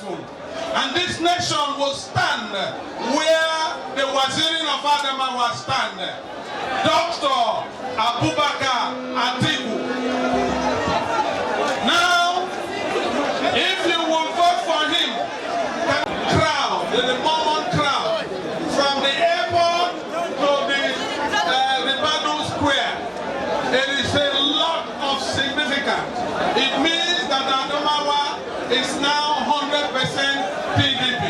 powerful. And this nation will stand where the Waziri of Adamawa stand. Dr. Abubakar Atiku. Now, if you will vote for him, the crowd, the Mormon crowd, from the airport to the Badoo Square, it is a lot of significance. It means that Adamawa is now 100% PDP.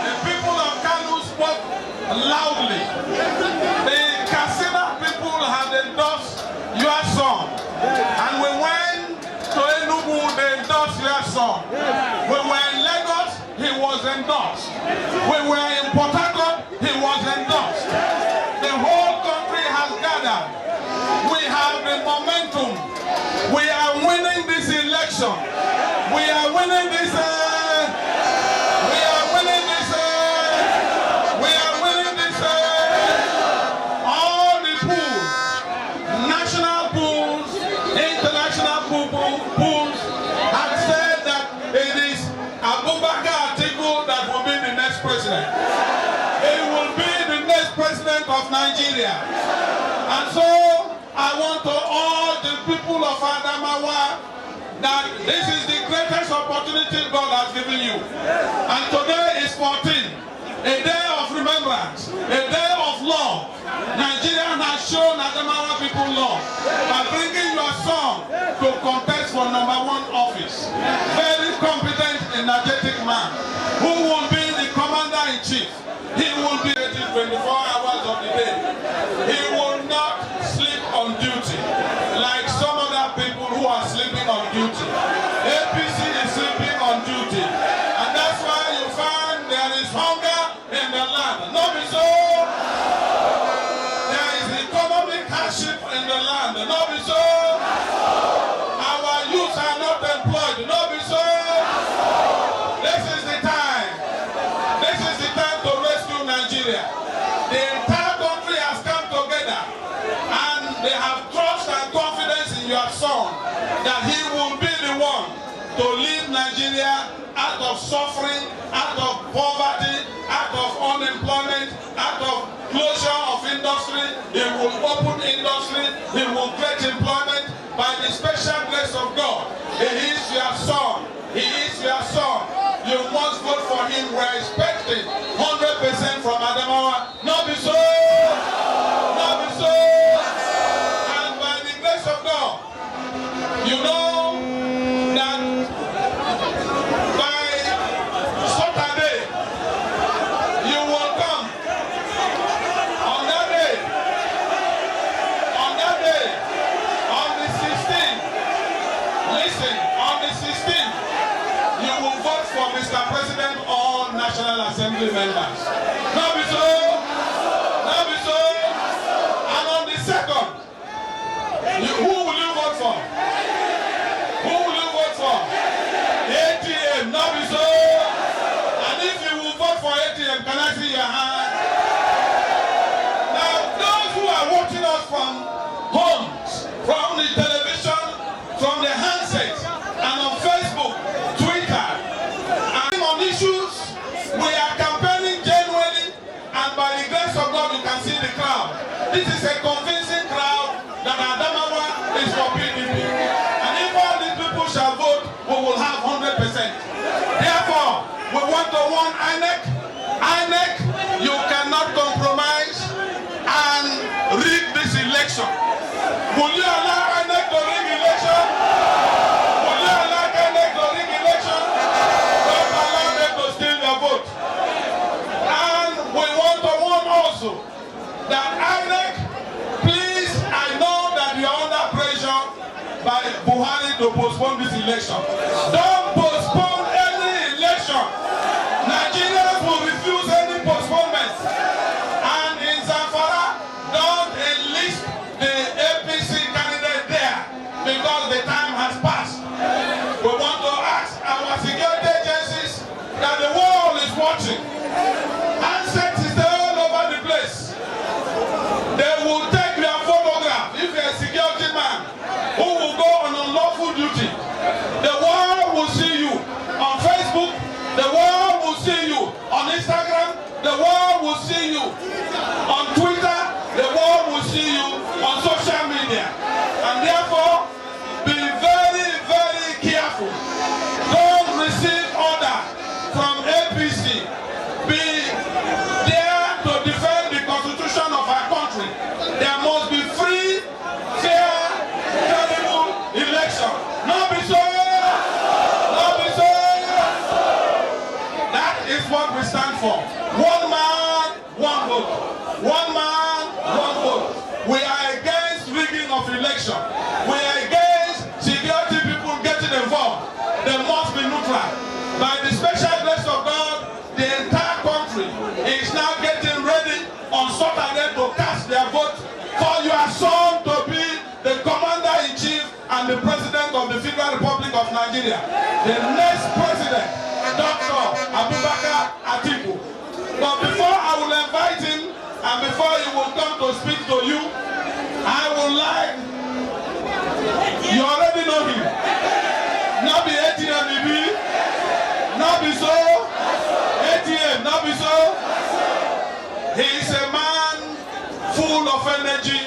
The people of Kanu spoke loudly. The Kasina people had endorsed your song. And we went to Enugu, they endorsed your song. We were in Lagos, he was endorsed. We were in Port Harcourt, he was endorsed. The whole country has gathered. We have the momentum. We are winning this election. We are winning this. All the pools, national pools, international pools, have said that it is Abubakar Atiku that will be the next president. He will be the next president of Nigeria. And so I want to all the people of Adamawa that this is the greatest opportunity God has given you. And today is 14, a day of remembrance, a day of love. Nigeria has shown Adamawa people love by bringing your son to contest for #1 office. Very competent, energetic man who will be the commander-in-chief. He will be 24 hours of the day. He will not sleep on duty like some other people who are sleeping on duty. APC is sleeping on duty. And that's why you find there is hunger in the land. Not be so. There is economic hardship in the land. Not be so. Our youth are not employed. Not be so. This is the time. This is the time to rescue Nigeria. The entire country has come together and they have trust and confidence in your son that he will be the one to lead Nigeria out of suffering, out of poverty, out of unemployment, out of closure of industry. He will open industry, he will create employment by the special grace of God. He is your son. He is your son. You must vote for him. We are expecting 100% from Adamawa. Not be so. Not be so. And by the grace of God, you know that by Saturday, you will come. On that day, on the 16th, listen, on the 16th, you will vote for Mr. President, all National Assembly members. Not be so. Not be so. And on the 2nd, who will you vote for? Who will you vote for? ATM. Not be so. And if you will vote for ATM, can I see your hand? Now, those who are watching us from homes, from the television, from the handsets, and on Facebook, Twitter, and on issues, we are campaigning genuinely, and by the grace of God, you can see the crowd. This is a convincing crowd that Adamawa is for PDP. And if all these people shall vote, we will have 100%. Therefore, we want to warn INEC. INEC, you cannot compromise and rig this election. Will you allow INEC to rig election? Will you allow INEC to rig election? Don't allow them to steal your vote. And we want to warn also that INEC, please, I know that you are under pressure by Buhari to postpone this election. Don't postpone any election. Nigerians will refuse any postponement. And in Zamfara, don't enlist the APC candidate there because the time has passed. We want to ask our security agencies that the world is watching. Handsets is all over the place. They will take your photograph if you're a security man who will go on unlawful duty. The world will stand for. One man, one vote. One man, one vote. We are against rigging of election. We are against security people getting involved. They must be neutral. By the special grace of God, the entire country is now getting ready on Saturday to cast their vote for your son to be the commander-in-chief and the president of the Federal Republic of Nigeria. The next president, Dr. Atiku. But before I will invite him, and before he will come to speak to you, I would like, you already know him. Not be ATM, not be so. ATM, not be so. He is a man full of energy.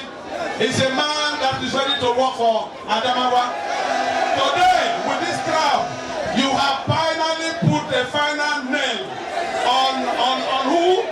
He's a man that is ready to work for Adamawa. Today, with this crowd, you have finally put a final nail on who?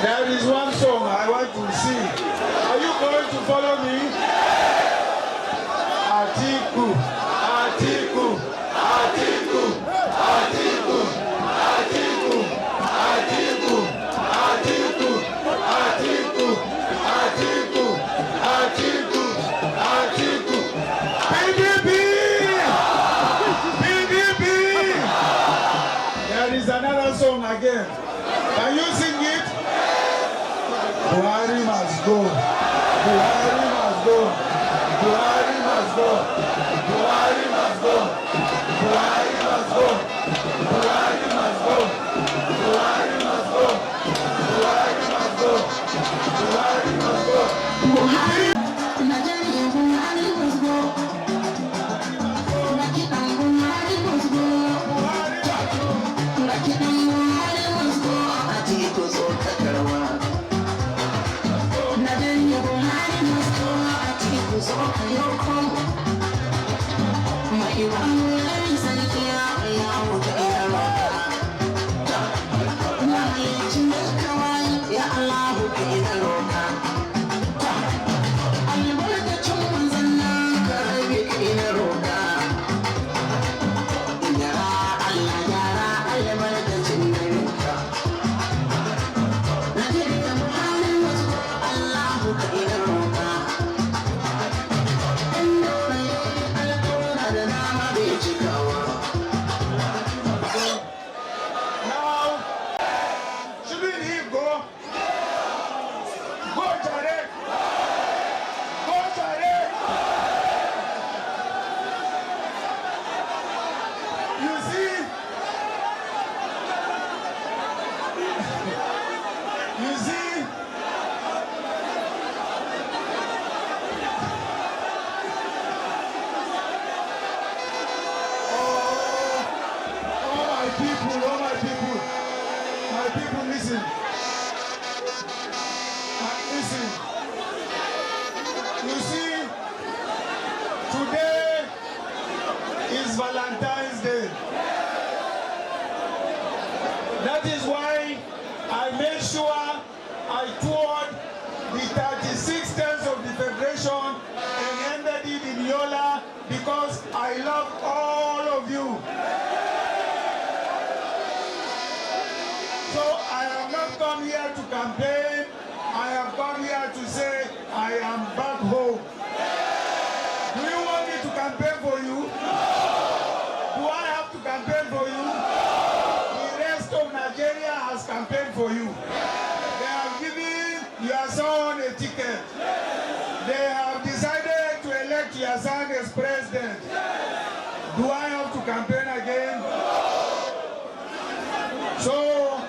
There is one song I want to sing. Are you going to follow me? Atiku, Atiku, Atiku, Atiku, Atiku, Atiku, Atiku, Atiku, Atiku, Atiku, Atiku. PDP! PDP! There is another song again. Can you sing it? Buhari must go. Buhari must go. Buhari must go. Buhari must go. Buhari must go. Buhari must go. Buhari must go. Buhari must go. Buhari must go. Buhari. So I don't come. My That is why I made sure I toured the 36 states of the Federation and ended it in Yola because I love all of you. So I have not come here to campaign. I have come here to say I am back home. Do you want me to campaign for you? Do I have to campaign for you? The rest of Nigeria has campaigned for you. They have given your son a ticket. They have decided to elect your son as president. Do I have to campaign again? So,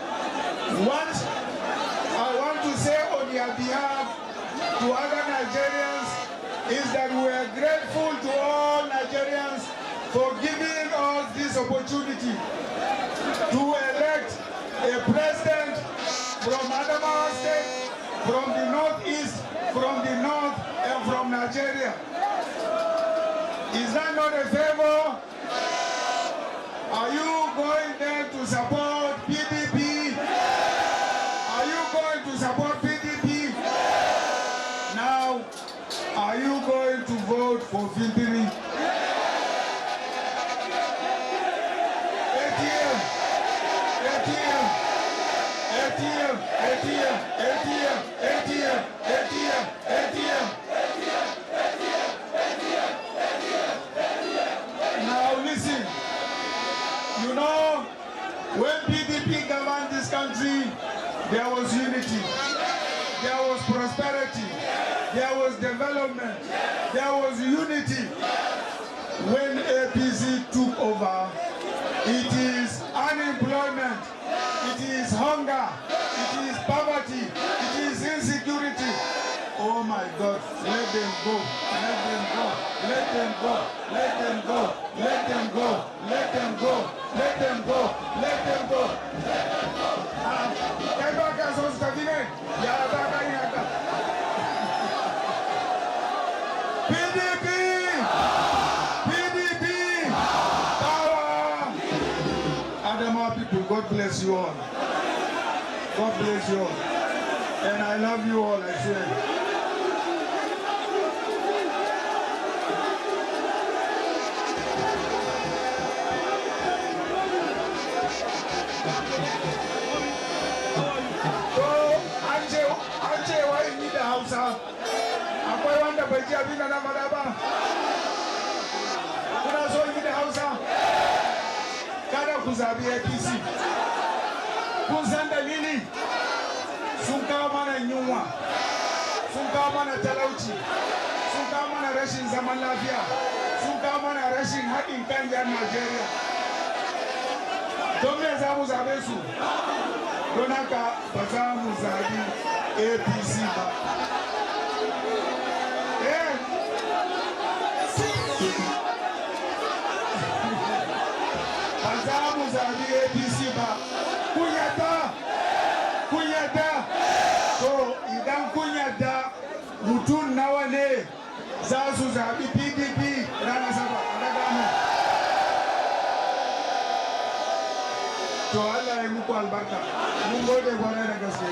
once I want to say on your behalf to other Nigerians is that we are grateful to all Nigerians for giving us this opportunity to elect a president from Adamawa State, from the northeast, from the north, and from Nigeria. Is that not a favor? Are you going there to support PDP? Are you going to support PDP? Now, are you going to vote for Fintiri? ATM, ATM, ATM, ATM, ATM, ATM, ATM, ATM. Now listen, you know, when PDP governed this country, there was unity, there was prosperity, there was development, there was unity. When APC took over, it is unemployment, it is hunger, it is poverty, it is insecurity. Oh my God, let them go, let them go, let them go, let them go, let them go, let them go, let them go, let them go. PDP! PDP! Power! Adamawa people, God bless you all. God bless you all. And I love you all, I swear. Hausa akwai wanda bai ji abin da na faɗa ba. Kuna so yi da Hausa kada ku zabi APC. Kun san dalili? Sun kawo mana yunwa, sun kawo mana talauci, sun kawo mana rashin zaman lafiya, sun kawo mana rashin haɗin kan yan Najeriya. Don me za mu zabe su? Don haka ba za mu zabi APC ba. Ba za mu zabi APC ba. Kun yadda? Kun yadda? To idan kun yadda mutum nawa ne za su zabi PDP ranar Asabar a daga mu. To Allah ya muku albarka. Mun gode kwarai da gaske.